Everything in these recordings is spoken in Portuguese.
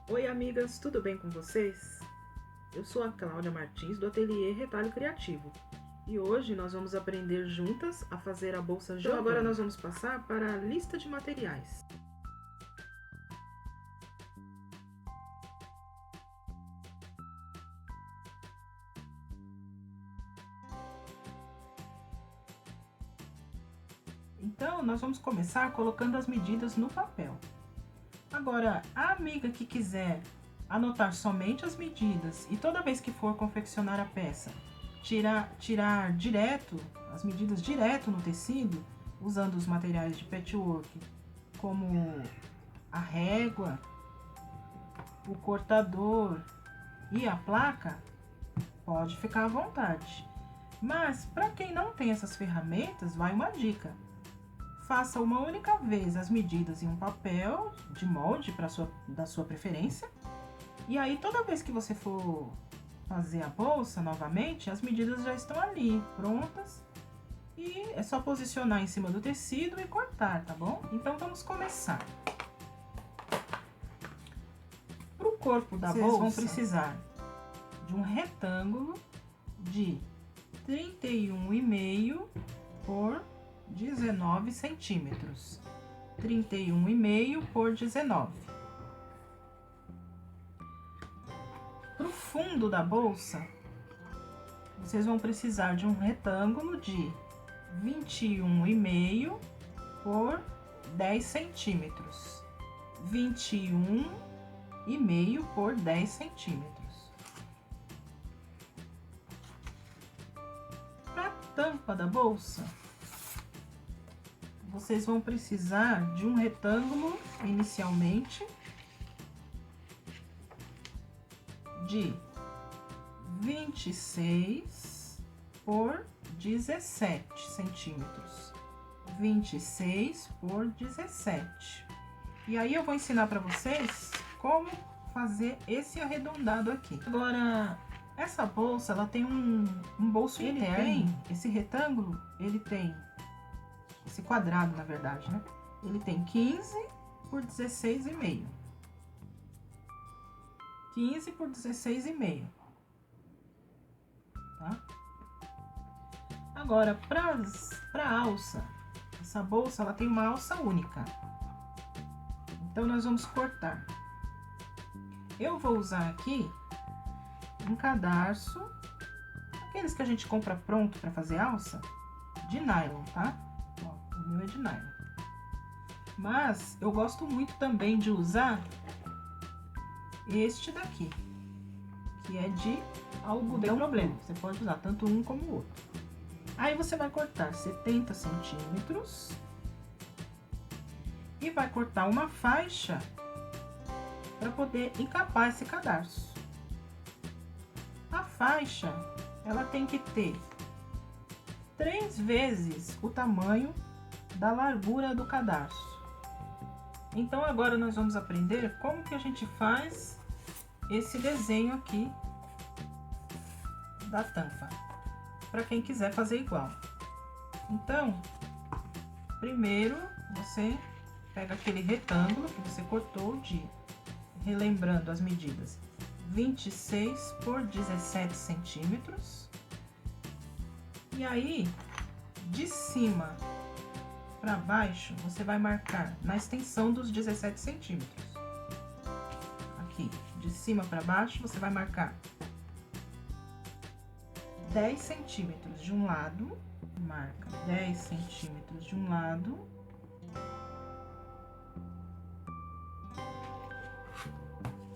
Oi amigas, tudo bem com vocês? Eu sou a Cláudia Martins do Ateliê Retalho Criativo e hoje nós vamos aprender juntas a fazer a bolsa Giovanna. Então agora nós vamos passar para a lista de materiais. Então nós vamos começar colocando as medidas no papel. Agora, a amiga que quiser anotar somente as medidas e toda vez que for confeccionar a peça, tirar direto as medidas direto no tecido, usando os materiais de patchwork, como a régua, o cortador e a placa, pode ficar à vontade. Mas para quem não tem essas ferramentas, vai uma dica. Faça uma única vez as medidas em um papel de molde da sua preferência. E aí, toda vez que você for fazer a bolsa novamente, as medidas já estão ali, prontas. E é só posicionar em cima do tecido e cortar, tá bom? Então, vamos começar. Para o corpo da bolsa, vão precisar de um retângulo de 31,5 por 19 centímetros. 31,5 por 19. Para o fundo da bolsa, vocês vão precisar de um retângulo de 21,5 por 10 centímetros. 21,5 por 10 centímetros. Para a tampa da bolsa, vocês vão precisar de um retângulo inicialmente de 26 por 17 centímetros. 26 por 17. E aí eu vou ensinar para vocês como fazer esse arredondado aqui. Agora, essa bolsa, ela tem um bolso interno. Esse retângulo, ele tem esse quadrado, na verdade, né? Ele tem 15 por 16,5. 15 por 16,5. Tá? Agora, para alça, essa bolsa, ela tem uma alça única. Então, nós vamos cortar. Eu vou usar aqui um cadarço, aqueles que a gente compra pronto para fazer alça, de nylon, tá? O meu é de nylon. Mas eu gosto muito também de usar este daqui, que é de algodão problema. Você pode usar tanto um como o outro. Aí você vai cortar 70 centímetros e vai cortar uma faixa para poder encapar esse cadarço. A faixa, ela tem que ter 3 vezes o tamanho da largura do cadarço. Então, agora nós vamos aprender como que a gente faz esse desenho aqui da tampa, para quem quiser fazer igual. Então, primeiro você pega aquele retângulo que você cortou relembrando as medidas, 26 por 17 centímetros. E aí, de cima para baixo, você vai marcar na extensão dos 17 centímetros. Aqui, de cima para baixo, você vai marcar 10 centímetros de um lado, marca 10 centímetros de um lado.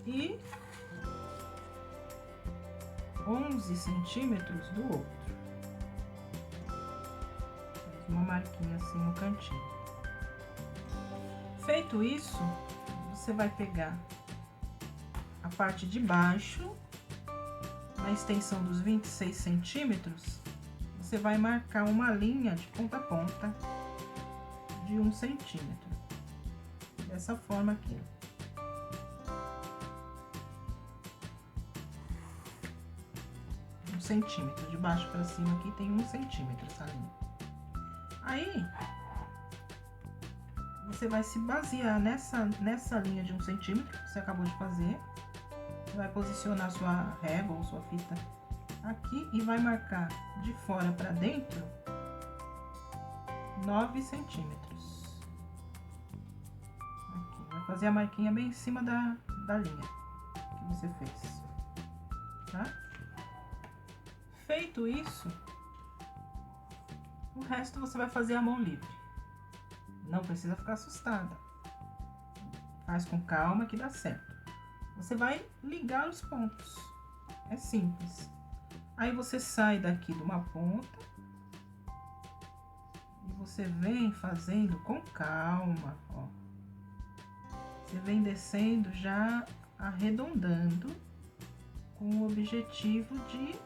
E 11 centímetros do outro. Uma marquinha assim no cantinho. Feito isso, você vai pegar a parte de baixo, na extensão dos 26 centímetros, você vai marcar uma linha de ponta a ponta de 1 centímetro. Dessa forma aqui. 1 centímetro. De baixo para cima aqui tem 1 centímetro essa linha. Aí, você vai se basear nessa linha de 1 centímetro que você acabou de fazer. Você vai posicionar sua régua ou sua fita aqui e vai marcar de fora para dentro 9 centímetros. Aqui, vai fazer a marquinha bem em cima da linha que você fez, tá? Feito isso, o resto você vai fazer à mão livre. Não precisa ficar assustada. Faz com calma que dá certo. Você vai ligar os pontos. É simples. Aí você sai daqui de uma ponta e você vem fazendo com calma, ó. Você vem descendo já arredondando com o objetivo de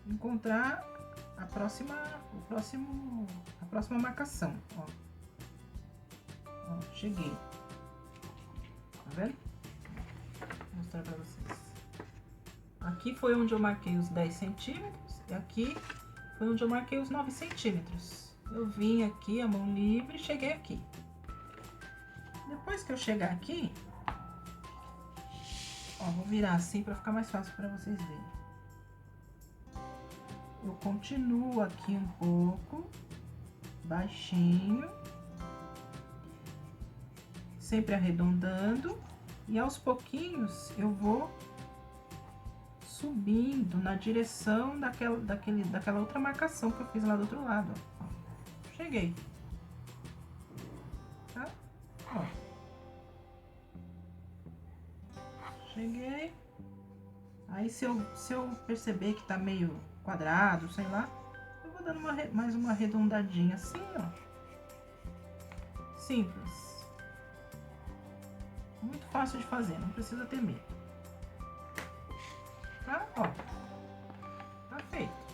encontrar a próxima marcação, ó. Ó, cheguei. Tá vendo? Vou mostrar pra vocês. Aqui foi onde eu marquei os 10 centímetros e aqui foi onde eu marquei os 9 centímetros. Eu vim aqui, a mão livre, e cheguei aqui. Depois que eu chegar aqui, ó, vou virar assim pra ficar mais fácil pra vocês verem. Eu continuo aqui um pouco, baixinho, sempre arredondando, e aos pouquinhos eu vou subindo na direção daquela outra marcação que eu fiz lá do outro lado, ó. Cheguei, tá? Ó. Cheguei. Aí se eu perceber que tá meio quadrado, sei lá, eu vou dando mais uma arredondadinha assim, ó. Simples. Muito fácil de fazer, não precisa ter medo. Tá? Ó. Tá feito.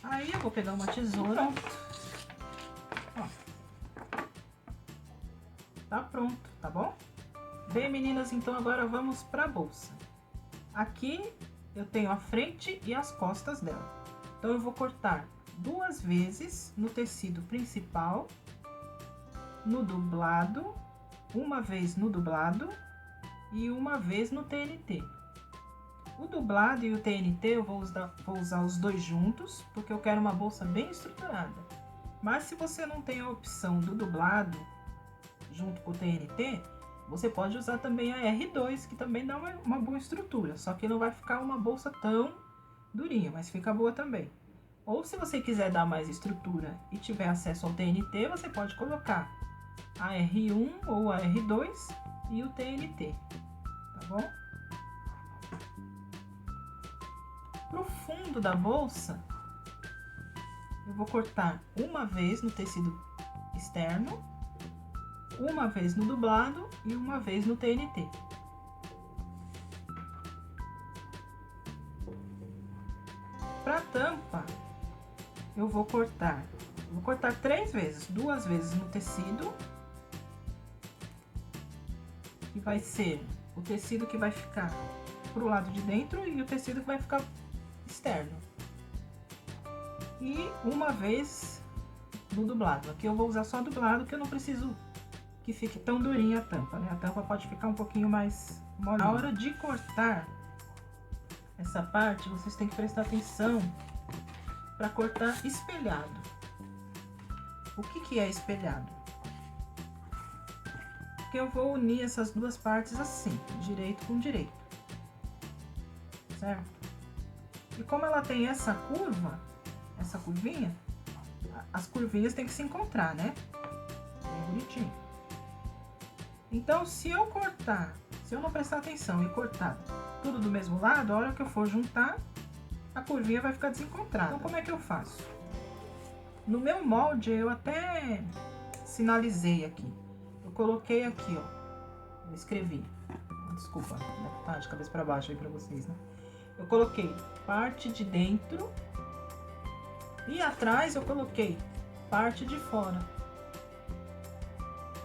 Aí eu vou pegar uma tesoura. Ó. Tá pronto, tá bom? Bem, meninas, então agora vamos pra bolsa. Aqui eu tenho a frente e as costas dela. Então eu vou cortar 2 vezes no tecido principal, no dublado, uma vez no dublado e uma vez no TNT. O dublado e o TNT eu vou usar os dois juntos, porque eu quero uma bolsa bem estruturada. Mas se você não tem a opção do dublado junto com o TNT, você pode usar também a R2, que também dá uma boa estrutura, só que não vai ficar uma bolsa tão durinha, mas fica boa também. Ou se você quiser dar mais estrutura e tiver acesso ao TNT, você pode colocar a R1 ou a R2 e o TNT, tá bom? Pro fundo da bolsa, eu vou cortar uma vez no tecido externo, uma vez no dublado e uma vez no TNT. Para tampa, eu vou cortar 3 vezes, 2 vezes no tecido, que vai ser o tecido que vai ficar pro lado de dentro e o tecido que vai ficar externo. E uma vez no dublado. Aqui eu vou usar só dublado, que eu não preciso que fique tão durinha a tampa, né? A tampa pode ficar um pouquinho mais molinha. Na hora de cortar essa parte, vocês têm que prestar atenção para cortar espelhado. O que é espelhado? Porque eu vou unir essas duas partes assim, direito com direito, certo? E como ela tem essa curva, essa curvinha, as curvinhas têm que se encontrar, né? Bem bonitinho. Então, se eu não prestar atenção e cortar tudo do mesmo lado, a hora que eu for juntar, a curvinha vai ficar desencontrada. Então, como é que eu faço? No meu molde, eu até sinalizei aqui. Eu coloquei aqui, ó. Eu escrevi. Desculpa, tá de cabeça para baixo aí para vocês, né? Eu coloquei parte de dentro e atrás eu coloquei parte de fora.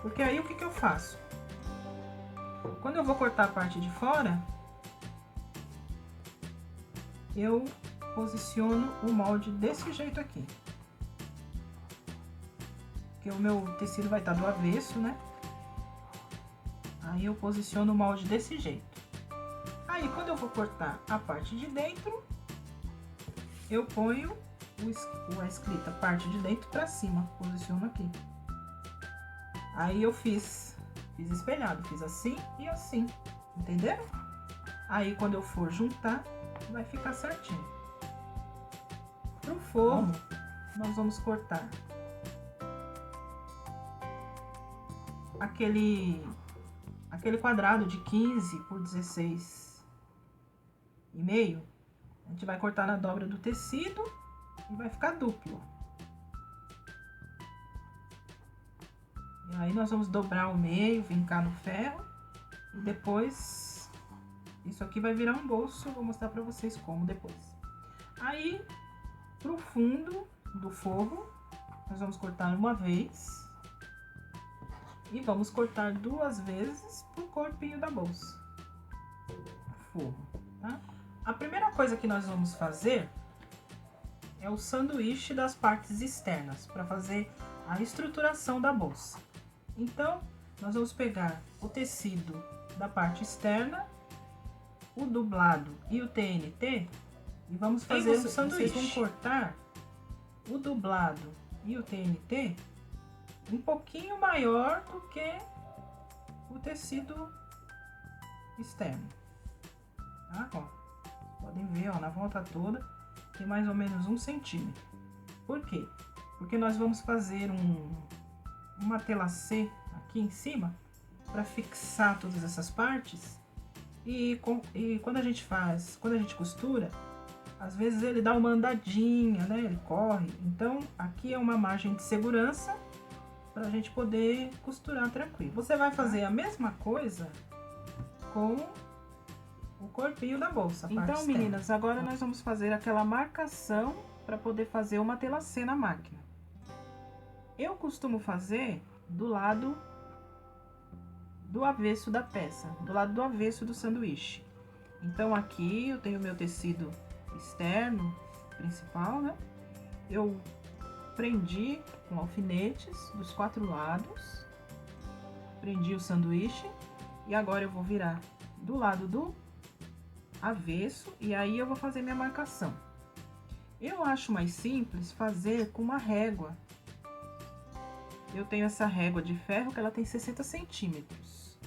Porque aí o que eu faço? Quando eu vou cortar a parte de fora, eu posiciono o molde desse jeito aqui. Porque o meu tecido vai estar do avesso, né? Aí eu posiciono o molde desse jeito. Aí, quando eu vou cortar a parte de dentro, eu ponho a escrita parte de dentro pra cima, posiciono aqui. Aí eu fiz espelhado, fiz assim e assim, entenderam? Aí, quando eu for juntar, vai ficar certinho. Pro forro, nós vamos cortar aquele quadrado de 15 por 16 e meio. A gente vai cortar na dobra do tecido e vai ficar duplo. E aí nós vamos dobrar o meio, vincar no ferro e depois isso aqui vai virar um bolso. Eu vou mostrar pra vocês como depois. Aí, pro fundo do forro, nós vamos cortar uma vez e vamos cortar 2 vezes pro corpinho da bolsa, forro, tá? A primeira coisa que nós vamos fazer é o sanduíche das partes externas, para fazer a estruturação da bolsa. Então, nós vamos pegar o tecido da parte externa, o dublado e o TNT e vamos fazer o sanduíche. Vocês vão cortar o dublado e o TNT um pouquinho maior do que o tecido externo, tá? Ó, podem ver, ó, na volta toda tem mais ou menos 1 centímetro. Por quê? Porque nós vamos fazer uma telacê aqui em cima para fixar todas essas partes e quando a gente costura, às vezes ele dá uma andadinha, né? Ele corre. Então aqui é uma margem de segurança para a gente poder costurar tranquilo. Você vai fazer a mesma coisa com o corpinho da bolsa. Então, meninas, agora nós vamos fazer aquela marcação para poder fazer uma telacê na máquina. Eu costumo fazer do lado do avesso da peça, do lado do avesso do sanduíche. Então, aqui eu tenho meu tecido externo principal, né? Eu prendi com alfinetes dos 4 lados, prendi o sanduíche e agora eu vou virar do lado do avesso e aí eu vou fazer minha marcação. Eu acho mais simples fazer com uma régua. Eu tenho essa régua de ferro que ela tem 60 centímetros.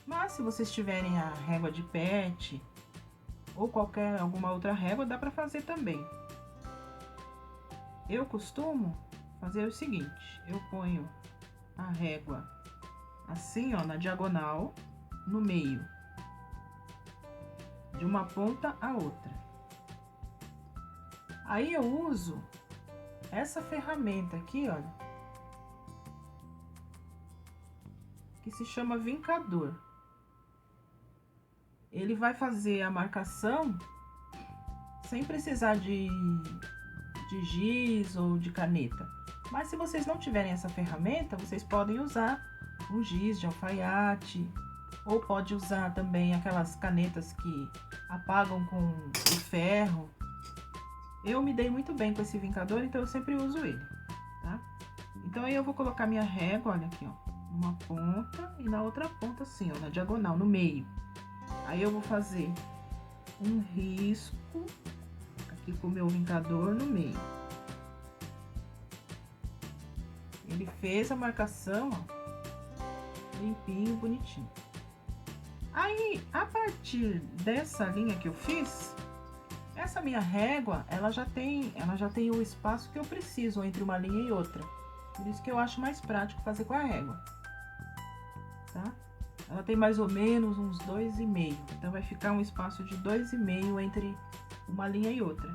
Mas se vocês tiverem a régua de PET ou alguma outra régua, dá para fazer também. Eu costumo fazer o seguinte, eu ponho a régua assim, ó, na diagonal, no meio, de uma ponta a outra. Aí eu uso essa ferramenta aqui, olha, que se chama vincador. Ele vai fazer a marcação sem precisar de giz ou de caneta. Mas se vocês não tiverem essa ferramenta, vocês podem usar um giz de alfaiate, ou pode usar também aquelas canetas que apagam com o ferro. Eu me dei muito bem com esse vincador, então eu sempre uso ele, tá? Então aí eu vou colocar minha régua, olha aqui, ó, numa ponta e na outra ponta assim, ó, na diagonal, no meio. Aí eu vou fazer um risco aqui com o meu vincador no meio. Ele fez a marcação, ó, limpinho, bonitinho. Aí, a partir dessa linha que eu fiz, essa minha régua, ela já tem o espaço que eu preciso entre uma linha e outra. Por isso que eu acho mais prático fazer com a régua, tá? Ela tem mais ou menos uns 2,5, então vai ficar um espaço de 2,5 entre uma linha e outra.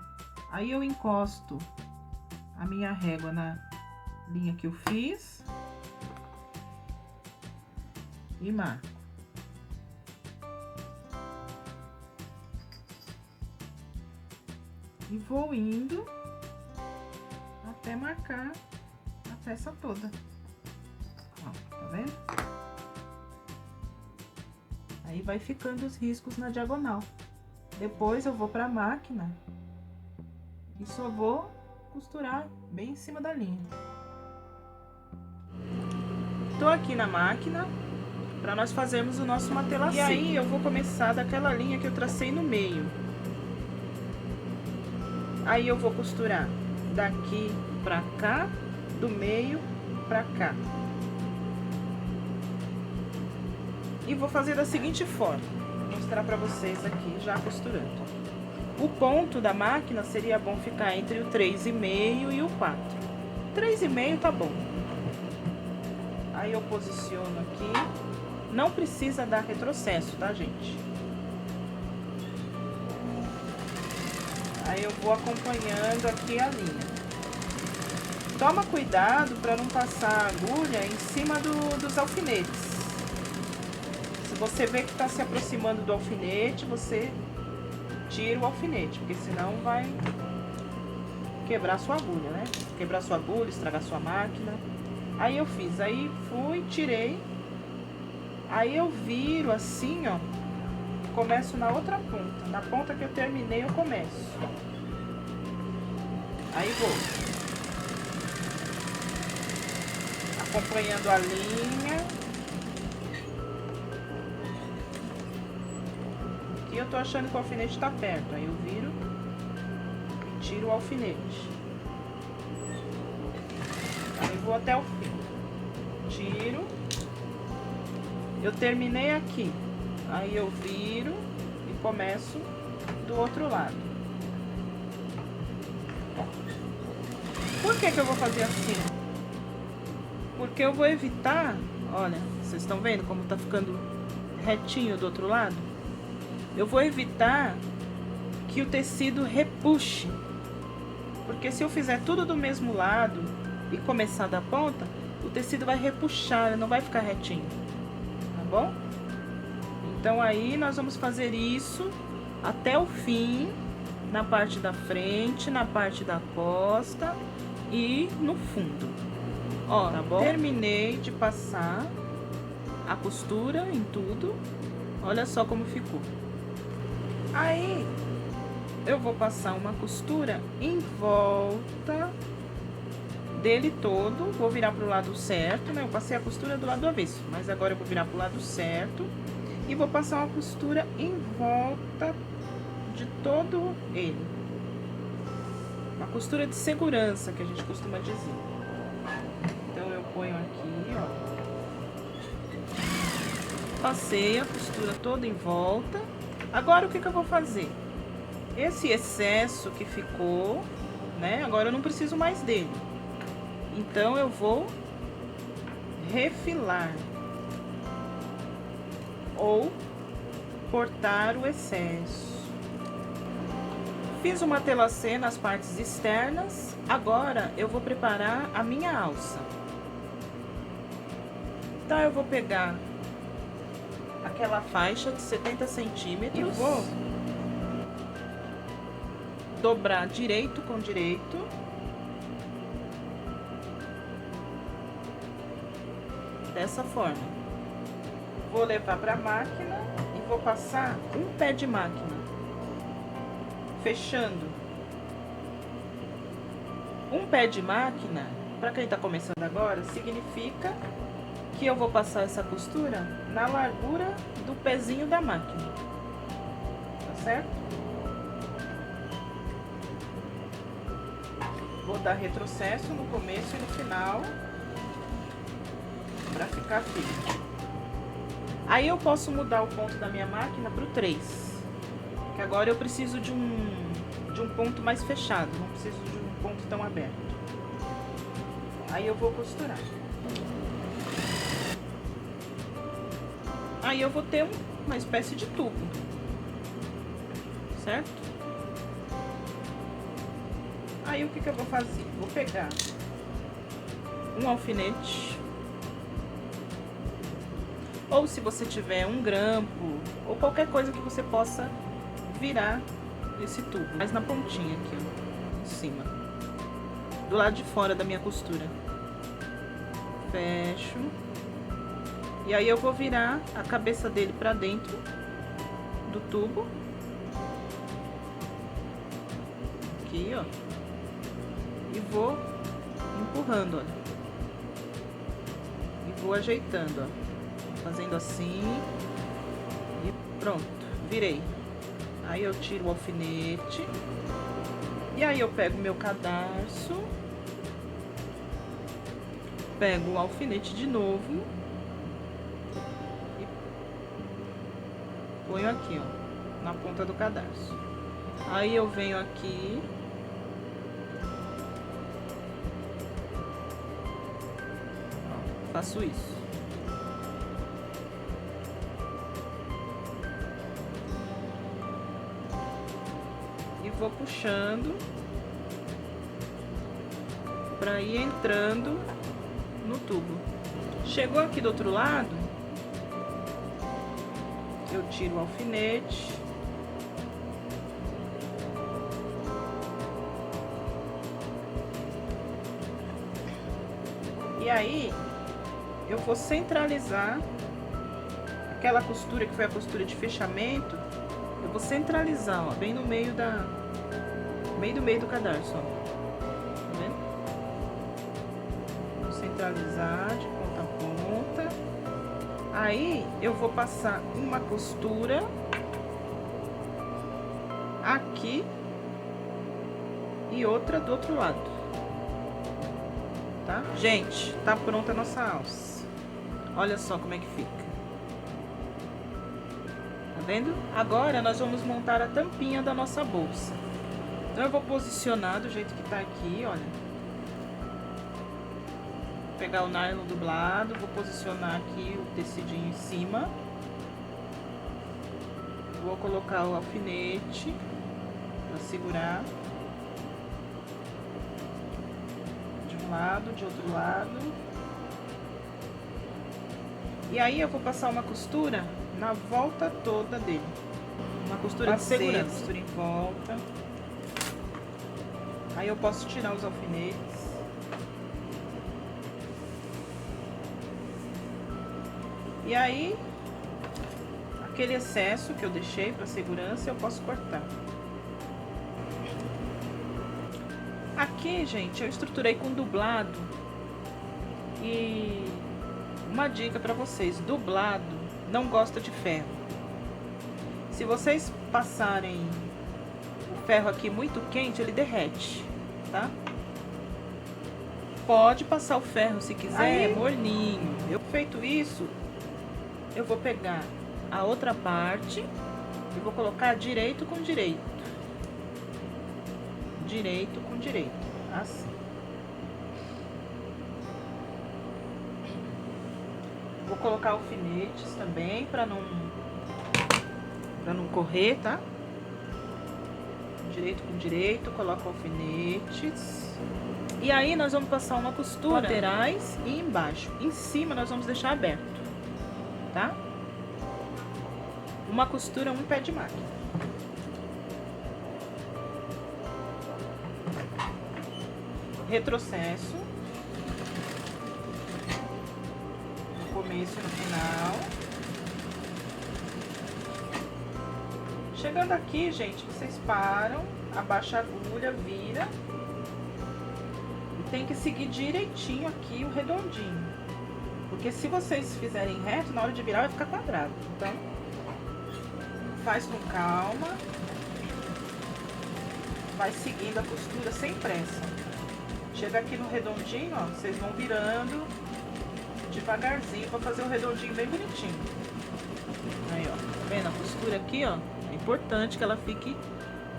Aí eu encosto a minha régua na linha que eu fiz e marco. E vou indo até marcar a peça toda. Ó, tá vendo? Aí vai ficando os riscos na diagonal. Depois eu vou pra máquina E só vou costurar bem em cima da linha. Tô aqui na máquina para nós fazermos o nosso matelassê. E aí eu vou começar daquela linha que eu tracei no meio. Aí eu vou costurar daqui pra cá, do meio pra cá. E vou fazer da seguinte forma, vou mostrar pra vocês aqui já costurando. O ponto da máquina seria bom ficar entre o 3,5 e o 4. 3,5 tá bom. Aí eu posiciono aqui. Não precisa dar retrocesso, tá, gente? Aí eu vou acompanhando aqui a linha. Toma cuidado para não passar a agulha em cima dos alfinetes. Se você vê que está se aproximando do alfinete, você tira o alfinete, porque senão vai quebrar sua agulha, né? Quebrar sua agulha, estragar sua máquina. Aí eu fiz, aí fui, tirei. Aí eu viro assim, ó. Começo na outra ponta. Na ponta que eu terminei, eu começo. Aí vou acompanhando a linha. Aqui eu tô achando que o alfinete tá perto. Aí eu viro e tiro o alfinete. Aí vou até o fim. Tiro. Eu terminei aqui. Aí eu viro e começo do outro lado. Por que eu vou fazer assim? Porque eu vou evitar, olha, vocês estão vendo como tá ficando retinho do outro lado? Eu vou evitar que o tecido repuxe. Porque se eu fizer tudo do mesmo lado e começar da ponta, o tecido vai repuxar, ele não vai ficar retinho, tá bom? Então, aí, nós vamos fazer isso até o fim, na parte da frente, na parte da costa e no fundo. Ó, tá bom? Terminei de passar a costura em tudo. Olha só como ficou. Aí, eu vou passar uma costura em volta dele todo. Vou virar pro lado certo, né? Eu passei a costura do lado avesso, mas agora eu vou virar pro lado certo. E vou passar uma costura em volta de todo ele. Uma costura de segurança, que a gente costuma dizer. Então, eu ponho aqui, ó. Passei a costura toda em volta. Agora, o que eu vou fazer? Esse excesso que ficou, né? Agora, eu não preciso mais dele. Então, eu vou refilar. Ou cortar o excesso. Fiz o matelassê nas partes externas. Agora eu vou preparar a minha alça. Então eu vou pegar aquela faixa de 70 centímetros e vou dobrar direito com direito. Dessa forma. Vou levar para a máquina e vou passar um pé de máquina, fechando. Um pé de máquina, para quem tá começando agora, significa que eu vou passar essa costura na largura do pezinho da máquina, tá certo? Vou dar retrocesso no começo e no final, para ficar firme. Aí eu posso mudar o ponto da minha máquina pro 3. Que agora eu preciso de um ponto mais fechado, não preciso de um ponto tão aberto. Aí eu vou costurar. Aí eu vou ter uma espécie de tubo. Certo? Aí o que eu vou fazer? Vou pegar um alfinete. Ou se você tiver um grampo, ou qualquer coisa que você possa virar esse tubo. Mas na pontinha aqui, ó, em cima. Do lado de fora da minha costura. Fecho. E aí eu vou virar a cabeça dele pra dentro do tubo. aqui, ó. E vou empurrando, olha. E vou ajeitando, ó. Fazendo assim. E pronto, virei. Aí eu tiro o alfinete. E aí eu pego meu cadarço. Pego o alfinete de novo. E ponho aqui, ó, na ponta do cadarço. Aí eu venho aqui. Ó, faço isso. E vou puxando para ir entrando no tubo. Chegou aqui do outro lado, eu tiro o alfinete. E aí, eu vou centralizar aquela costura que foi a costura de fechamento. Eu vou centralizar, ó, bem no meio do meio do cadarço, ó. Tá vendo? Vou centralizar de ponta a ponta. Aí, eu vou passar uma costura aqui e outra do outro lado. Tá? Gente, tá pronta a nossa alça. Olha só como é que fica. Tá vendo? Agora, nós vamos montar a tampinha da nossa bolsa. Então, eu vou posicionar do jeito que tá aqui, olha. Vou pegar o nylon dublado, vou posicionar aqui o tecidinho em cima. Vou colocar o alfinete pra segurar. De um lado, de outro lado. E aí, eu vou passar uma costura na volta toda dele. Uma costura de segurança. Costura em volta. Aí eu posso tirar os alfinetes. E aí, aquele excesso que eu deixei para segurança, eu posso cortar. Aqui, gente, eu estruturei com dublado. E uma dica para vocês, dublado não gosta de ferro. Se vocês passarem o ferro aqui muito quente, ele derrete, tá? Pode passar o ferro se quiser, morninho. Eu feito isso, eu vou pegar a outra parte e vou colocar direito com direito. Direito com direito, assim. Vou colocar alfinetes também, pra não correr, tá? Direito com direito, coloco alfinetes. E aí, nós vamos passar uma costura laterais e embaixo. Em cima, nós vamos deixar aberto, tá? Uma costura, um pé de máquina. Retrocesso. No começo e no final. Chegando aqui, gente, vocês param, abaixa a agulha, vira. E tem que seguir direitinho aqui o redondinho. Porque se vocês fizerem reto, na hora de virar vai ficar quadrado. Então, faz com calma. Vai seguindo a costura sem pressa. Chega aqui no redondinho, ó, vocês vão virando devagarzinho pra fazer o redondinho bem bonitinho. Aí, ó, tá vendo a costura aqui, ó? É importante que ela fique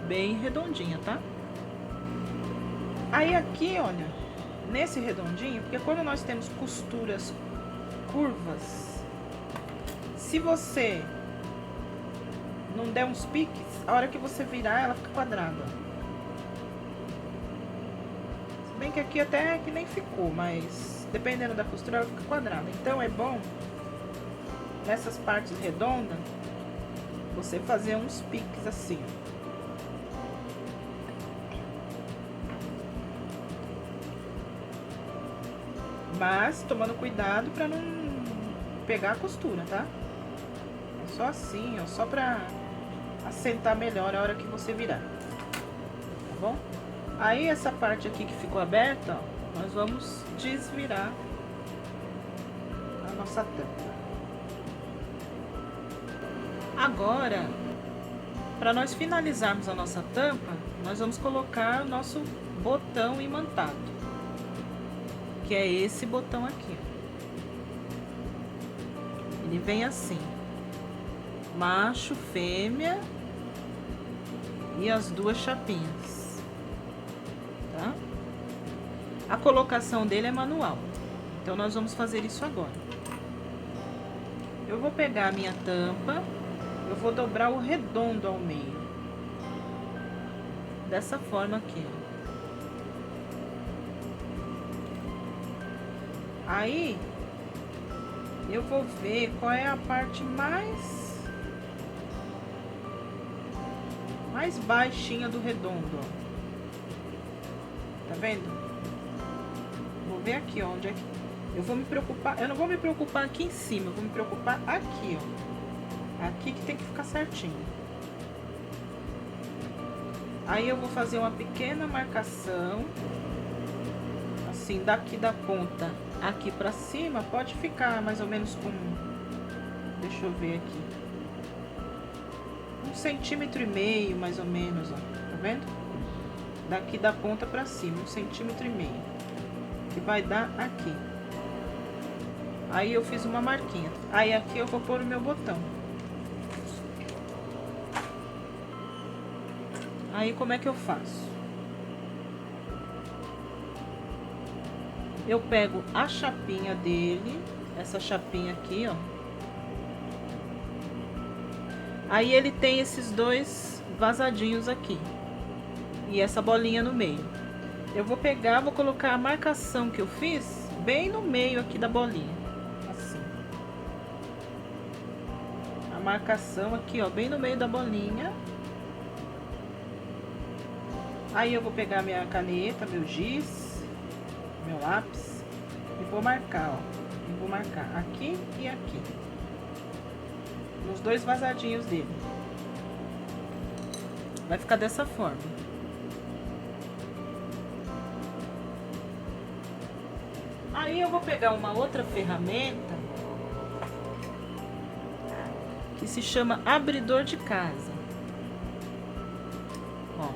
bem redondinha, tá? Aí aqui, olha, nesse redondinho, porque quando nós temos costuras curvas, se você não der uns piques, a hora que você virar, ela fica quadrada. Se bem que aqui até que nem ficou, mas dependendo da costura, ela fica quadrada. Então, é bom, nessas partes redondas, você fazer uns piques assim. Mas tomando cuidado pra não pegar a costura, tá? É só assim, ó, só pra assentar melhor a hora que você virar. Tá bom? Aí essa parte aqui que ficou aberta, ó, nós vamos desvirar a nossa tampa. Agora, para nós finalizarmos a nossa tampa, nós vamos colocar o nosso botão imantado, que é esse botão aqui. Ele vem assim: macho, fêmea e as duas chapinhas, tá? A colocação dele é manual, então nós vamos fazer isso agora. Eu vou pegar a minha tampa, eu vou dobrar o redondo ao meio, dessa forma aqui, ó. Aí eu vou ver qual é a parte mais baixinha do redondo, ó. Tá vendo? Vou ver aqui, ó, onde é que eu vou me preocupar. Eu não vou me preocupar aqui em cima, eu vou me preocupar aqui, ó. Aqui que tem que ficar certinho. Aí eu vou fazer uma pequena marcação, assim, daqui da ponta aqui pra cima, pode ficar mais ou menos com, deixa eu ver aqui, 1,5 centímetro, mais ou menos, ó, tá vendo? Daqui da ponta pra cima, 1,5 centímetro, que vai dar aqui. Aí eu fiz uma marquinha. Aí aqui eu vou pôr o meu botão. Aí como é que eu faço? Eu pego a chapinha dele, essa chapinha aqui, ó. Aí ele tem esses dois vazadinhos aqui e essa bolinha no meio. Eu vou pegar, vou colocar a marcação que eu fiz bem no meio aqui da bolinha, assim. A marcação aqui, ó, bem no meio da bolinha. Aí eu vou pegar minha caneta, meu giz, meu lápis e vou marcar, ó. E vou marcar aqui e aqui, nos dois vazadinhos dele. Vai ficar dessa forma. Aí eu vou pegar uma outra ferramenta que se chama abridor de casa. Ó.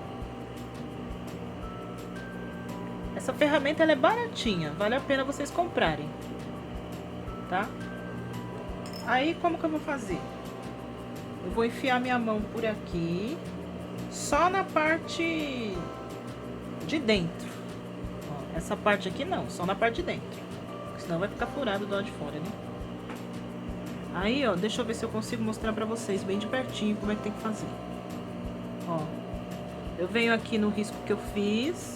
Essa ferramenta ela é baratinha, vale a pena vocês comprarem, tá? Aí como que eu vou fazer? Eu vou enfiar minha mão por aqui, só na parte de dentro. Ó, essa parte aqui não, só na parte de dentro, senão vai ficar furado do lado de fora, né? Aí, ó, deixa eu ver se eu consigo mostrar pra vocês bem de pertinho como é que tem que fazer. Ó, eu venho aqui no risco que eu fiz,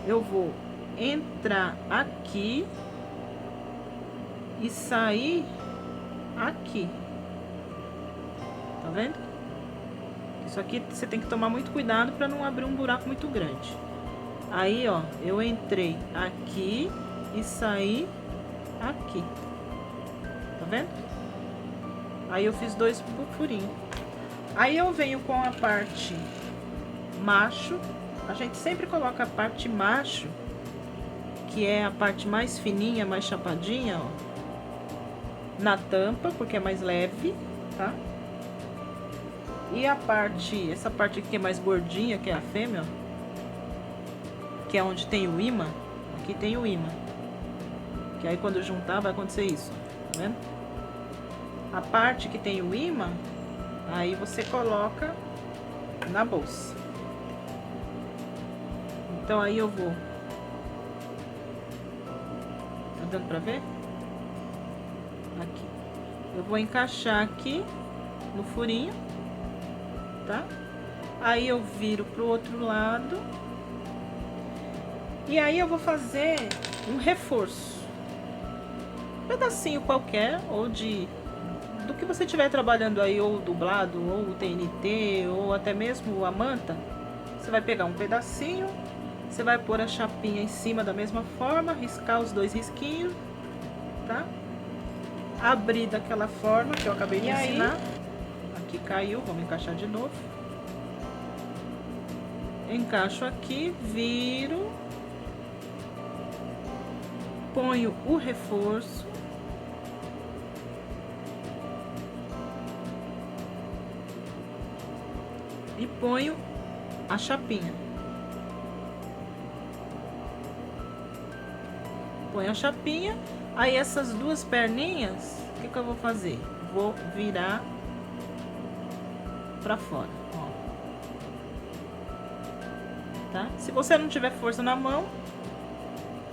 eu vou entrar aqui e sair aqui. Tá vendo? Isso aqui você tem que tomar muito cuidado para não abrir um buraco muito grande. Aí, ó, eu entrei aqui e saí aqui. Tá vendo? Aí eu fiz dois furinhos. Aí eu venho com a parte macho. A gente sempre coloca a parte macho, que é a parte mais fininha, mais chapadinha, ó, na tampa, porque é mais leve, tá? E a parte, essa parte aqui é mais gordinha, que é a fêmea, ó, que é onde tem o ímã. Aqui tem o ímã, que aí quando juntar vai acontecer isso, tá vendo? A parte que tem o ímã, aí você coloca na bolsa. Então aí eu vou, tá dando pra ver? Aqui. Eu vou encaixar aqui no furinho, tá? Aí eu viro pro outro lado. E aí eu vou fazer um reforço. Um pedacinho qualquer, ou do que você estiver trabalhando aí, ou dublado, ou o TNT, ou até mesmo a manta. Você vai pegar um pedacinho, você vai pôr a chapinha em cima da mesma forma, riscar os dois risquinhos, tá? Abrir daquela forma que eu acabei de ensinar. Aqui caiu, vamos encaixar de novo. encaixo aqui, viro, ponho o reforço e ponho a chapinha. Põe a chapinha, aí essas duas perninhas, o que que eu vou fazer? Vou virar pra fora, ó. Tá? Se você não tiver força na mão,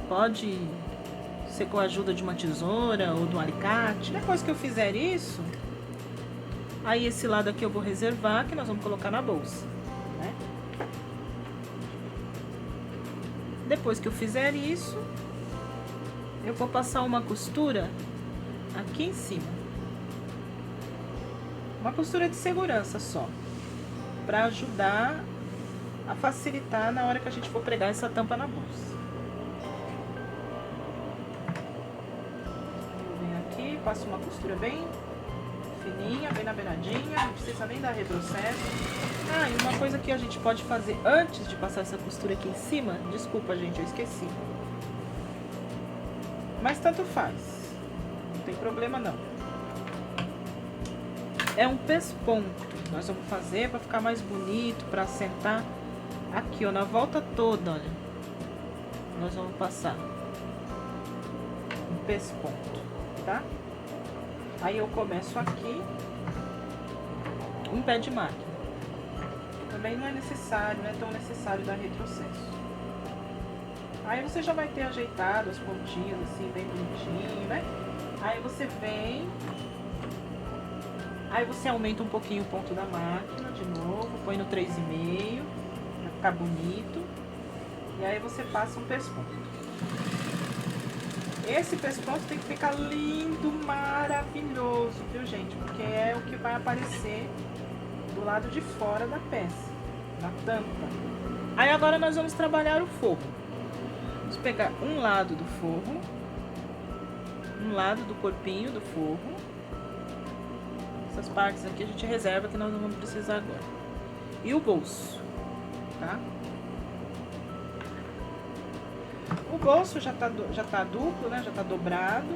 pode ser com a ajuda de uma tesoura ou de um alicate. Depois que eu fizer isso, aí esse lado aqui eu vou reservar, que nós vamos colocar na bolsa, né? Depois que eu fizer isso, eu vou passar uma costura aqui em cima. Uma costura de segurança só, para ajudar a facilitar na hora que a gente for pregar essa tampa na bolsa. Eu venho aqui, passo uma costura bem fininha, bem na beiradinha, não precisa nem dar retrocesso. Ah, e uma coisa que a gente pode fazer antes de passar essa costura aqui em cima, desculpa gente, eu esqueci. Mas tanto faz, não tem problema não. É um pesponto, nós vamos fazer para ficar mais bonito, para assentar aqui, ó, na volta toda, olha. Nós vamos passar um pesponto, tá? Aí eu começo aqui, um pé de máquina. Também não é necessário, não é tão necessário dar retrocesso. Aí você já vai ter ajeitado as pontinhas assim, bem bonitinho, né? Aí você vem, aí você aumenta um pouquinho o ponto da máquina de novo, põe no 3,5, pra ficar bonito. E aí você passa um pesponto. Esse pesponto tem que ficar lindo, maravilhoso, viu gente? Porque é o que vai aparecer do lado de fora da peça, da tampa. Aí agora nós vamos trabalhar o forro. Vamos pegar um lado do forro, um lado do corpinho do forro. Essas partes aqui a gente reserva, que nós não vamos precisar agora. E o bolso, tá? O bolso já tá duplo, né? Já tá dobrado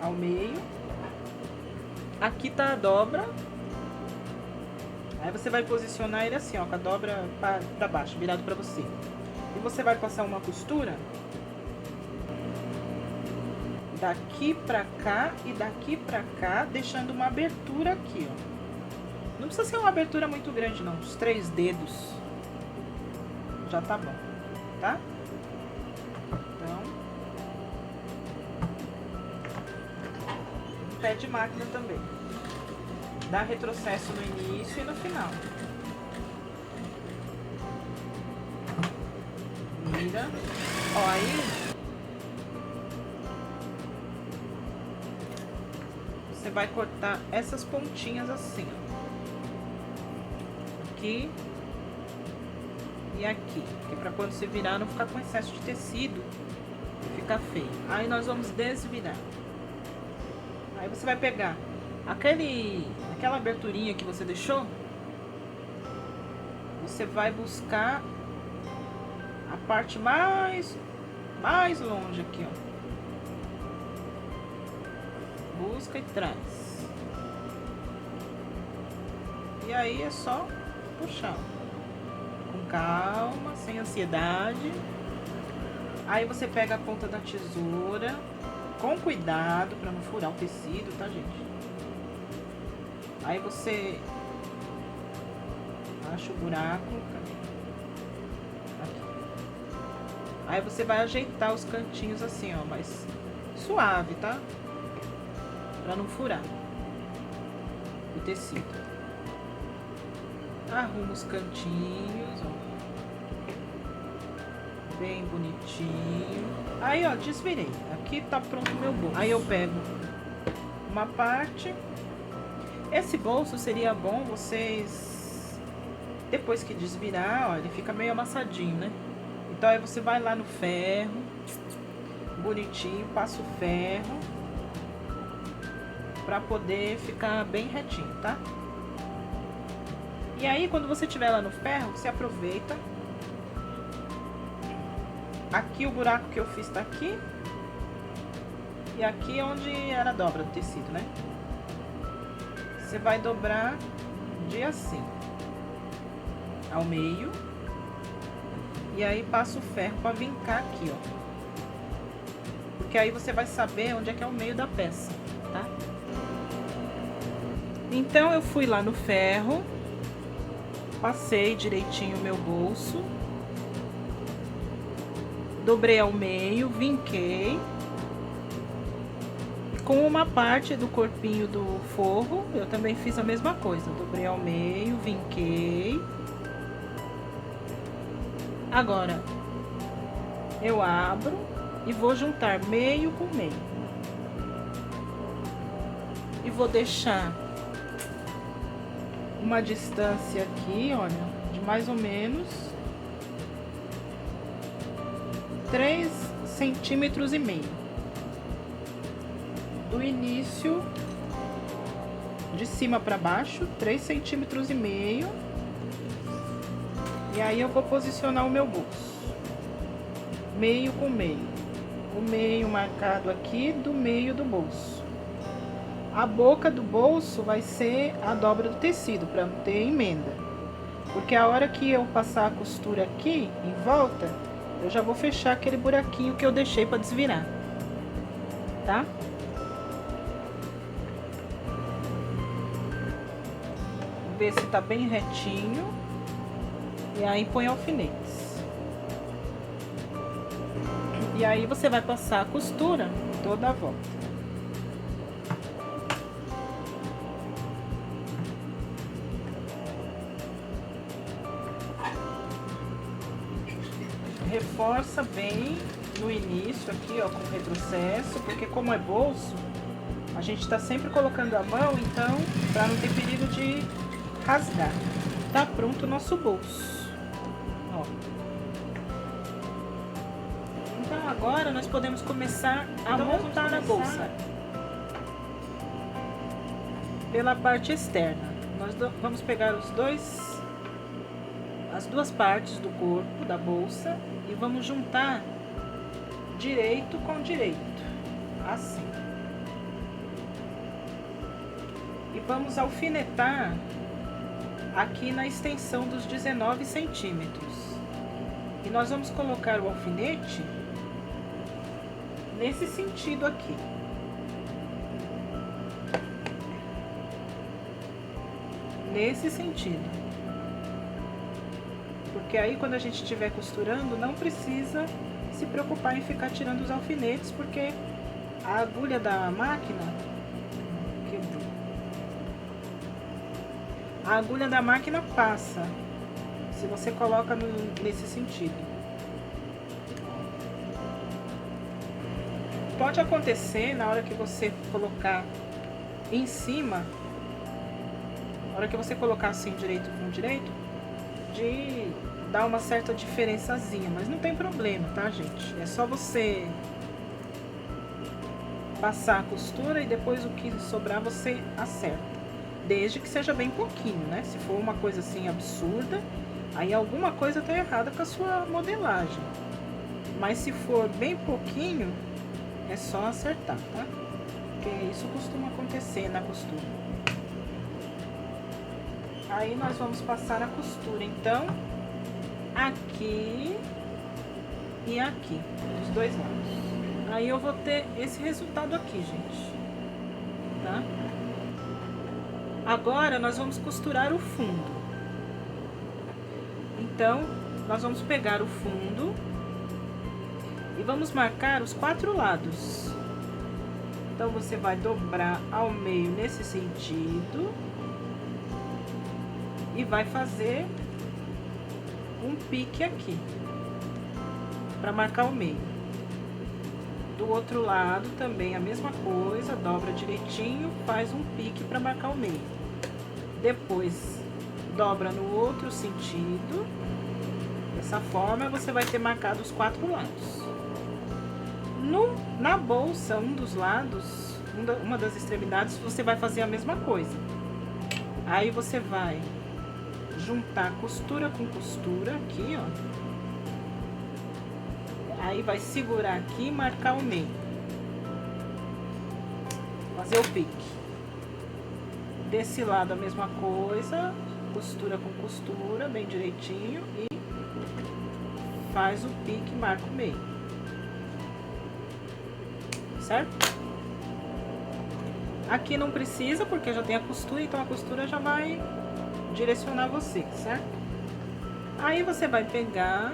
ao meio. Aqui tá a dobra. Aí você vai posicionar ele assim, ó, com a dobra pra baixo, virado pra você. E você vai passar uma costura daqui pra cá e daqui pra cá, deixando uma abertura aqui, ó. Não precisa ser uma abertura muito grande, não. Uns 3 dedos já tá bom, tá? Então, pé de máquina também. Dá retrocesso no início e no final. Vira. Ó, aí você vai cortar essas pontinhas assim, ó. Aqui e aqui, que pra quando você virar não ficar com excesso de tecido, fica feio. Aí nós vamos desvirar. Aí você vai pegar aquela aberturinha que você deixou, você vai buscar a parte mais longe aqui, ó. Busca e traz. E aí é só puxar. Com calma, sem ansiedade. Aí você pega a ponta da tesoura, com cuidado para não furar o tecido, tá, gente? Aí você acha o buraco. Aqui. Aí você vai ajeitar os cantinhos assim, ó, mas suave, tá? Pra não furar o tecido. Arruma os cantinhos, ó. Bem bonitinho. Aí, ó, desvirei. Aqui tá pronto o meu bolso. Aí eu pego uma parte. Esse bolso seria bom vocês, depois que desvirar, ó, ele fica meio amassadinho, né? Então aí você vai lá no ferro, bonitinho, passa o ferro pra poder ficar bem retinho, tá? E aí quando você tiver lá no ferro, você aproveita aqui o buraco que eu fiz tá aqui. E aqui é onde era a dobra do tecido, né? Você vai dobrar de assim, ao meio. E aí passa o ferro pra vincar aqui, ó. Porque aí você vai saber onde é que é o meio da peça, tá? Então eu fui lá no ferro, passei direitinho o meu bolso, dobrei ao meio, vinquei. Com uma parte do corpinho do forro, eu também fiz a mesma coisa. Dobrei ao meio, vinquei. Agora, eu abro e vou juntar meio com meio. E vou deixar uma distância aqui, olha, de mais ou menos 3,5 centímetros. Do início, de cima para baixo, 3,5 centímetros. E aí eu vou posicionar o meu bolso, meio com meio, o meio marcado aqui do meio do bolso. A boca do bolso vai ser a dobra do tecido, para não ter emenda, porque a hora que eu passar a costura aqui em volta, eu já vou fechar aquele buraquinho que eu deixei para desvirar, tá? Ver se tá bem retinho. E aí põe alfinetes. E aí você vai passar a costura toda a volta. Reforça bem no início aqui, ó, com retrocesso, porque como é bolso, a gente tá sempre colocando a mão, então, pra não ter perigo de rasgar. Tá pronto o nosso bolso, ó. Então agora nós podemos começar a montar a bolsa pela parte externa. Nós vamos pegar as duas partes do corpo da bolsa e vamos juntar direito com direito, assim. E vamos alfinetar aqui na extensão dos 19 centímetros. E nós vamos colocar o alfinete nesse sentido aqui. Nesse sentido. Porque aí quando a gente estiver costurando, não precisa se preocupar em ficar tirando os alfinetes, porque a agulha da máquina quebrou. A agulha da máquina passa, se você coloca nesse sentido. Pode acontecer na hora que você colocar em cima, na hora que você colocar assim direito com direito, de dar uma certa diferençazinha, mas não tem problema, tá, gente? É só você passar a costura e depois o que sobrar você acerta. Desde que seja bem pouquinho, né? Se for uma coisa assim absurda, aí alguma coisa tá errada com a sua modelagem. Mas se for bem pouquinho, é só acertar, tá? Porque isso costuma acontecer na costura. Aí nós vamos passar a costura, então, aqui e aqui, dos dois lados. Aí eu vou ter esse resultado aqui, gente, tá? Agora, nós vamos costurar o fundo. Então, nós vamos pegar o fundo e vamos marcar os 4 lados. Então, você vai dobrar ao meio nesse sentido e vai fazer um pique aqui, para marcar o meio. Do outro lado também a mesma coisa, dobra direitinho, faz um pique para marcar o meio. Depois dobra no outro sentido. Dessa forma você vai ter marcado os 4 lados. Na bolsa, um dos lados, uma das extremidades, você vai fazer a mesma coisa. Aí você vai juntar costura com costura aqui, ó. Aí vai segurar aqui e marcar o meio. Fazer o pique. Desse lado a mesma coisa, costura com costura, bem direitinho, e faz o pique e marca o meio. Certo? Aqui não precisa, porque já tem a costura, então a costura já vai direcionar você, certo? Aí você vai pegar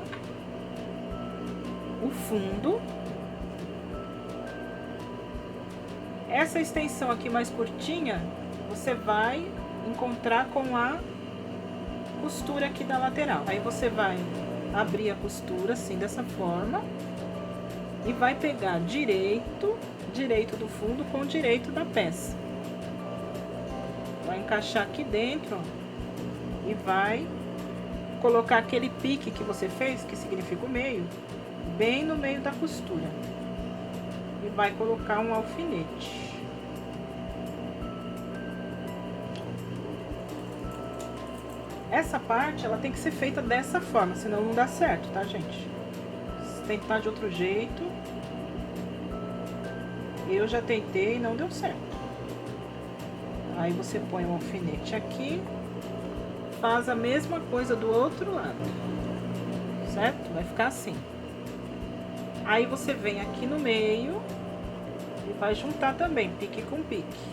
o fundo. Essa extensão aqui mais curtinha, você vai encontrar com a costura aqui da lateral. Aí você vai abrir a costura assim, dessa forma, e vai pegar direito do fundo com o direito da peça. Vai encaixar aqui dentro, ó, e vai colocar aquele pique que você fez, que significa o meio, bem no meio da costura. E vai colocar um alfinete. Essa parte, ela tem que ser feita dessa forma, senão não dá certo, tá, gente? Se tentar de outro jeito, eu já tentei e não deu certo. Aí você põe um alfinete aqui, faz a mesma coisa do outro lado, certo? Vai ficar assim. Aí você vem aqui no meio e vai juntar também, pique com pique.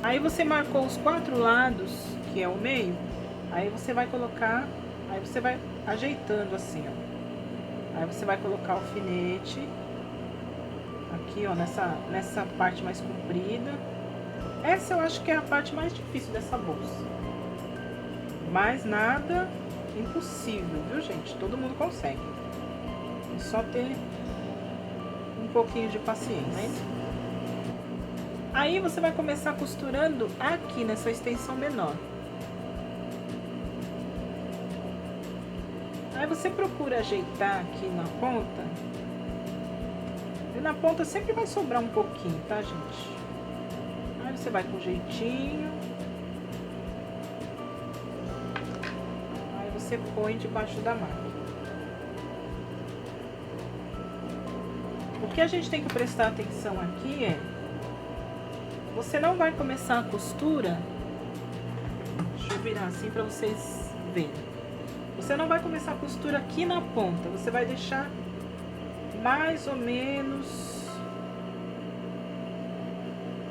Aí você marcou os 4 lados, que é o meio, aí você vai colocar, aí você vai ajeitando assim, ó. Aí você vai colocar o alfinete aqui, ó, nessa parte mais comprida. Essa eu acho que é a parte mais difícil dessa bolsa. Mas nada impossível, viu, gente? Todo mundo consegue. É só ter um pouquinho de paciência, né? Aí você vai começar costurando aqui nessa extensão menor. Aí você procura ajeitar aqui na ponta. E na ponta sempre vai sobrar um pouquinho, tá, gente? Aí você vai com jeitinho. Aí você põe debaixo da máquina. O que a gente tem que prestar atenção aqui é: você não vai começar a costura, deixa eu virar assim para vocês verem. Você não vai começar a costura aqui na ponta, você vai deixar mais ou menos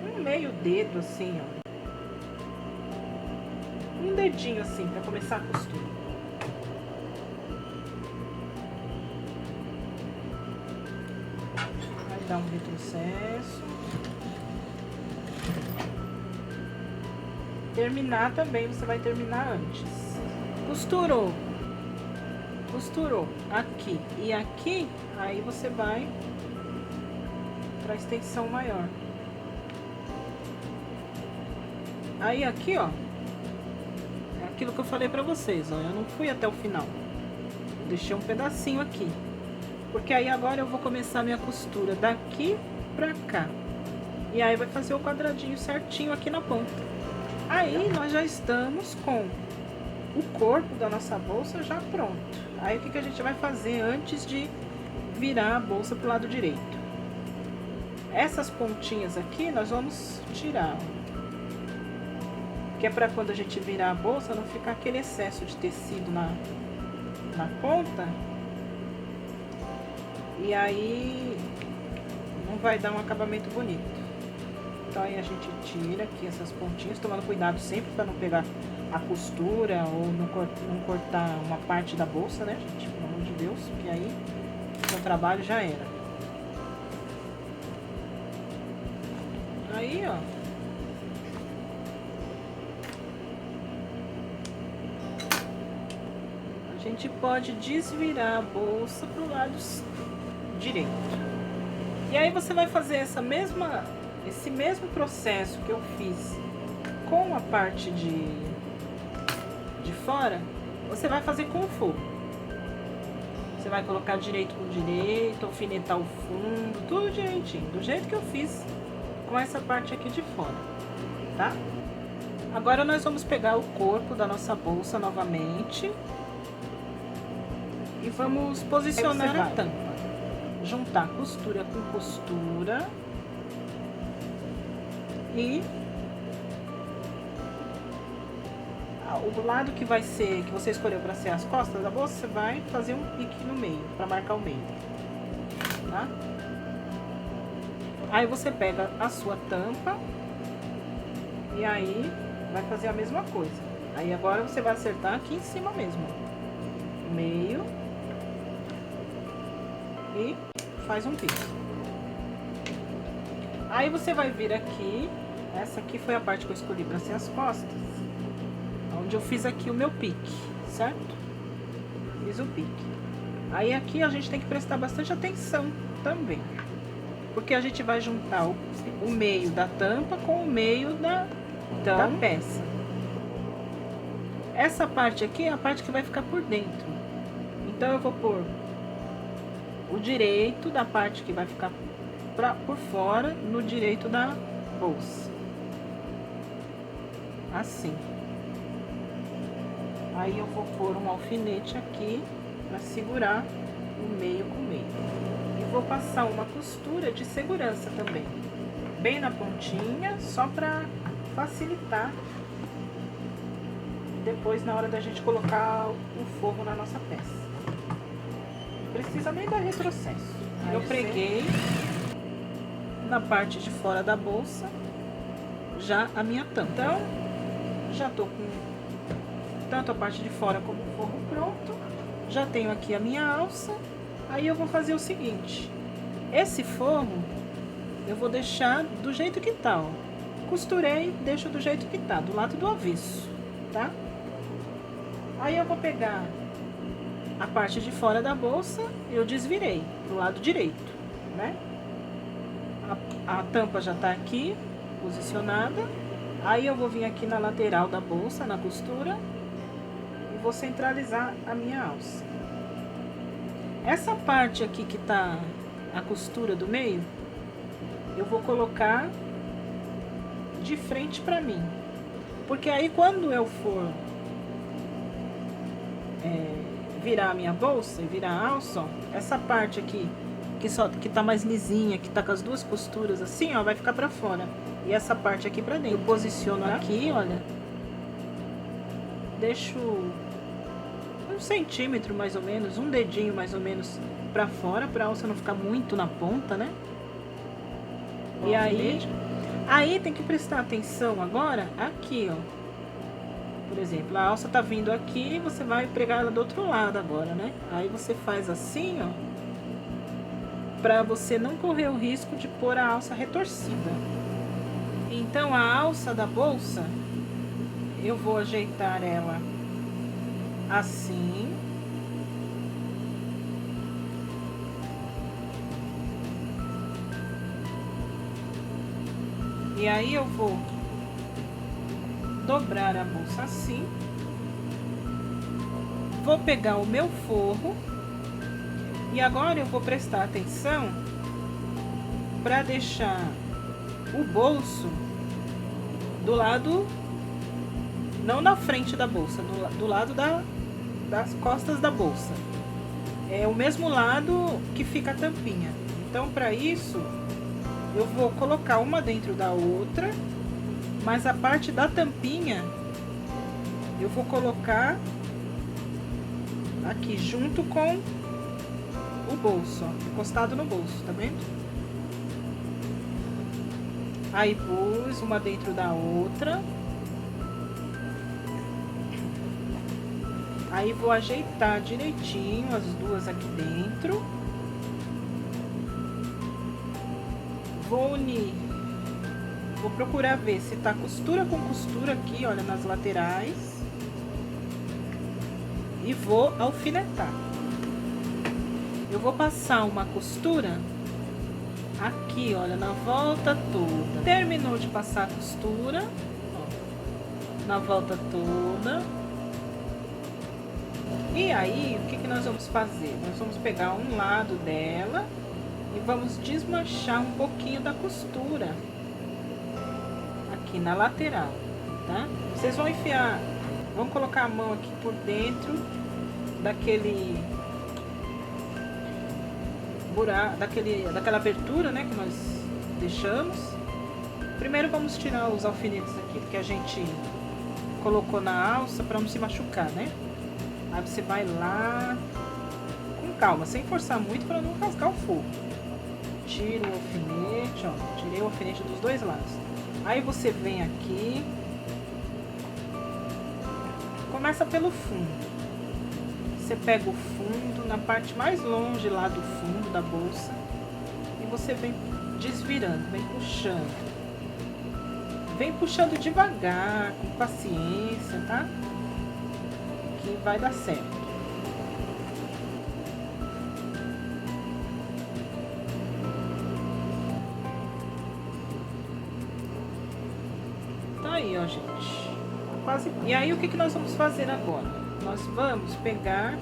um meio dedo assim, ó. Um dedinho assim para começar a costura. Vai dar um retrocesso. Terminar também, você vai terminar antes. Costurou aqui e aqui, aí você vai para extensão maior. Aí aqui, ó, é aquilo que eu falei para vocês, ó, eu não fui até o final, deixei um pedacinho aqui, porque aí agora eu vou começar a minha costura daqui pra cá, e aí vai fazer o quadradinho certinho aqui na ponta. Aí nós já estamos com o corpo da nossa bolsa já pronto. Aí o que a gente vai fazer antes de virar a bolsa pro lado direito? Essas pontinhas aqui nós vamos tirar, que é para quando a gente virar a bolsa não ficar aquele excesso de tecido na ponta, e aí não vai dar um acabamento bonito. Então aí a gente tira aqui essas pontinhas, tomando cuidado sempre para não pegar a costura ou não cortar uma parte da bolsa, né, gente? Pelo amor de Deus, porque aí o trabalho já era. Aí, ó. A gente pode desvirar a bolsa pro lado direito. E aí você vai fazer esse mesmo processo que eu fiz com a parte de fora, você vai fazer com o forro. Você vai colocar direito com direito, alfinetar o fundo, tudo direitinho, do jeito que eu fiz com essa parte aqui de fora, tá? Agora nós vamos pegar o corpo da nossa bolsa novamente e vamos posicionar a tampa. Juntar costura com costura e o lado que vai ser, que você escolheu para ser as costas da bolsa, você vai fazer um pique no meio, para marcar o meio, tá? Aí você pega a sua tampa e aí vai fazer a mesma coisa. Aí agora você vai acertar aqui em cima mesmo, ó. Meio e faz um pique. Aí você vai vir aqui, essa aqui foi a parte que eu escolhi para ser as costas, onde eu fiz aqui o meu pique, certo? Fiz o pique. Aí aqui a gente tem que prestar bastante atenção também, porque a gente vai juntar o meio da tampa com o meio da peça. Essa parte aqui é a parte que vai ficar por dentro. Então eu vou pôr o direito da parte que vai ficar por fora no direito da bolsa. Assim. Aí eu vou pôr um alfinete aqui para segurar o meio com o meio. E vou passar uma costura de segurança também, bem na pontinha, só para facilitar depois na hora da gente colocar o forro na nossa peça. Não precisa nem dar retrocesso. Eu preguei na parte de fora da bolsa já a minha tampa. Então, já tô com tanto a parte de fora como o forro pronto. Já tenho aqui a minha alça. Aí eu vou fazer o seguinte: esse forro eu vou deixar do jeito que tá, ó. Costurei, deixo do jeito que tá, do lado do avesso, tá? Aí eu vou pegar a parte de fora da bolsa, eu desvirei pro lado direito, né? A tampa já tá aqui posicionada. Aí eu vou vir aqui na lateral da bolsa, na costura, e vou centralizar a minha alça. Essa parte aqui que tá a costura do meio, eu vou colocar de frente pra mim, porque aí quando eu for virar a minha bolsa e virar a alça, ó, essa parte aqui que tá mais lisinha, que tá com as duas costuras assim, ó, vai ficar pra fora, e essa parte aqui pra dentro. Eu posiciono aqui, olha, deixo 1 centímetro mais ou menos, um dedinho mais ou menos pra fora, pra alça não ficar muito na ponta, né? E aí tem que prestar atenção agora aqui, ó. Por exemplo, a alça tá vindo aqui, você vai pregar ela do outro lado agora, né? Aí você faz assim, ó, pra você não correr o risco de pôr a alça retorcida. Então, a alça da bolsa, eu vou ajeitar ela assim. E aí eu vou dobrar a bolsa assim. Vou pegar o meu forro. E agora eu vou prestar atenção para deixar o bolso do lado, não na frente da bolsa, do lado das costas da bolsa. É o mesmo lado que fica a tampinha. Então, para isso, eu vou colocar uma dentro da outra, mas a parte da tampinha eu vou colocar aqui junto com o bolso, ó, encostado no bolso, tá vendo? Aí pus uma dentro da outra. Aí vou ajeitar direitinho as duas aqui dentro. Vou unir. Vou procurar ver se tá costura com costura aqui, olha, nas laterais. E vou alfinetar. Eu vou passar uma costura aqui, olha, na volta toda. Terminou de passar a costura, ó, na volta toda. E aí, o que nós vamos fazer? Nós vamos pegar um lado dela e vamos desmanchar um pouquinho da costura aqui na lateral, tá? Vocês vão enfiar, vão colocar a mão aqui por dentro daquele buraco, daquela abertura, né, que nós deixamos. Primeiro vamos tirar os alfinetes aqui que a gente colocou na alça para não se machucar, né? Aí você vai lá com calma, sem forçar muito para não rasgar o forro. Tira o alfinete, ó, tirei o alfinete dos dois lados. Aí você vem aqui, começa pelo fundo. Você pega o fundo, na parte mais longe lá do fundo da bolsa, e você vem desvirando, vem puxando. Vem puxando devagar, com paciência, tá? Que vai dar certo. Tá aí, ó, gente. Quase. E aí, o que nós vamos fazer agora? Nós vamos pegar,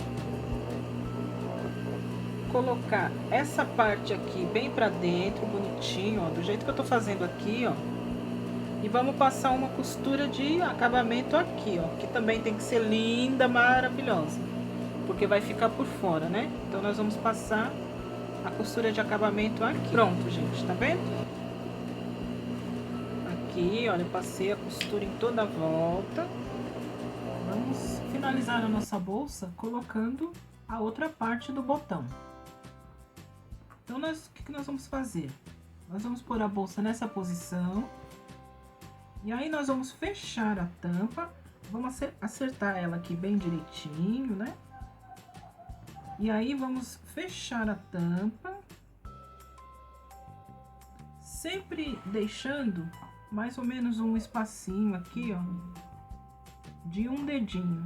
colocar essa parte aqui bem pra dentro, bonitinho, ó, do jeito que eu tô fazendo aqui, ó. E vamos passar uma costura de acabamento aqui, ó, que também tem que ser linda, maravilhosa, porque vai ficar por fora, né? Então nós vamos passar a costura de acabamento aqui. Pronto, gente, tá vendo? Aqui, olha, eu passei a costura em toda a volta. Vamos finalizar a nossa bolsa colocando a outra parte do botão. Então, o que nós vamos fazer? Nós vamos pôr a bolsa nessa posição. E aí, nós vamos fechar a tampa. Vamos acertar ela aqui bem direitinho, né? E aí, vamos fechar a tampa. Sempre deixando mais ou menos um espacinho aqui, ó, de um dedinho.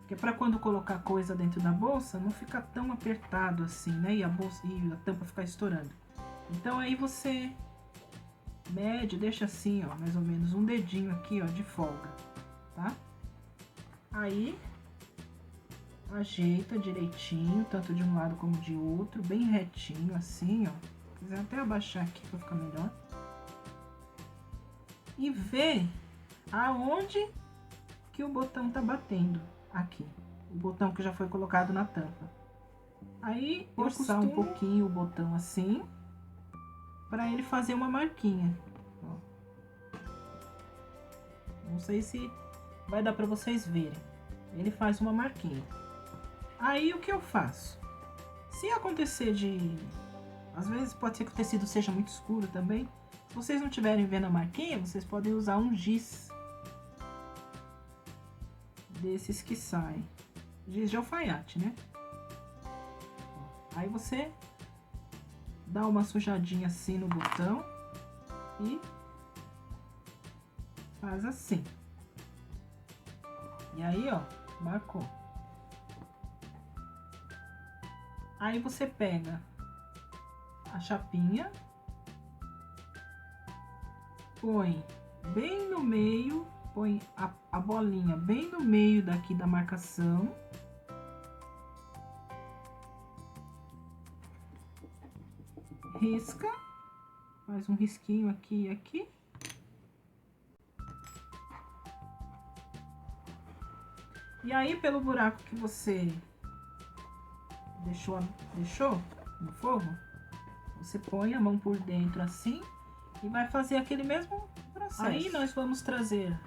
Que é para quando colocar coisa dentro da bolsa, não ficar tão apertado assim, né? E a tampa ficar estourando. Então, aí você mede, deixa assim, ó, mais ou menos um dedinho aqui, ó, de folga, tá? Aí, ajeita direitinho, tanto de um lado como de outro, bem retinho, assim, ó. Se quiser até abaixar aqui pra ficar melhor. E vê aonde que o botão tá batendo aqui. O botão que já foi colocado na tampa. Aí, forçar um pouquinho o botão assim, para ele fazer uma marquinha. Ó. Não sei se vai dar para vocês verem. Ele faz uma marquinha. Aí, o que eu faço? Se acontecer de... Às vezes pode ser que o tecido seja muito escuro também. Se vocês não estiverem vendo a marquinha, vocês podem usar um giz. Desses que saem. Giz de alfaiate, né? Aí você dá uma sujadinha assim no botão e faz assim. E aí, ó, marcou. Aí você pega a chapinha, põe bem no meio, põe a bolinha bem no meio daqui da marcação. Risca, faz um risquinho aqui e aqui. E aí, pelo buraco que você deixou no forro, você põe a mão por dentro assim e vai fazer aquele mesmo processo. Aí nós vamos trazer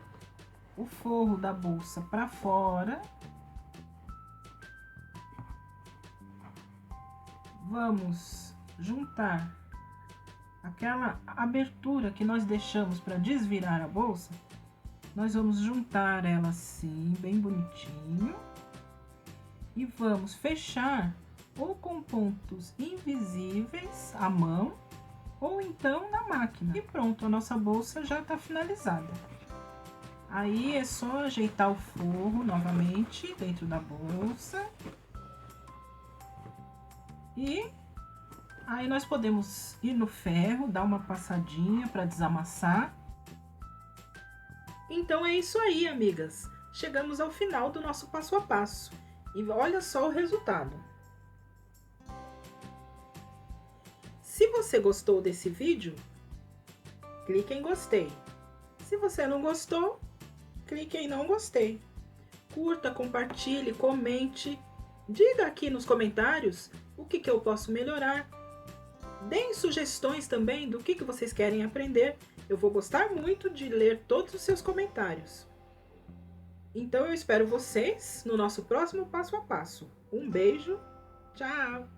o forro da bolsa para fora. Vamos juntar aquela abertura que nós deixamos para desvirar a bolsa. Nós vamos juntar ela assim, bem bonitinho. E vamos fechar ou com pontos invisíveis à mão, ou então na máquina. E pronto, a nossa bolsa já tá finalizada. Aí é só ajeitar o forro novamente dentro da bolsa. E aí nós podemos ir no ferro, dar uma passadinha para desamassar. Então é isso aí, amigas. Chegamos ao final do nosso passo a passo. E olha só o resultado. Se você gostou desse vídeo, clique em gostei. Se você não gostou, clique em não gostei. Curta, compartilhe, comente. Diga aqui nos comentários o que eu posso melhorar. Deem sugestões também do que vocês querem aprender. Eu vou gostar muito de ler todos os seus comentários. Então eu espero vocês no nosso próximo Passo a Passo. Um beijo, tchau!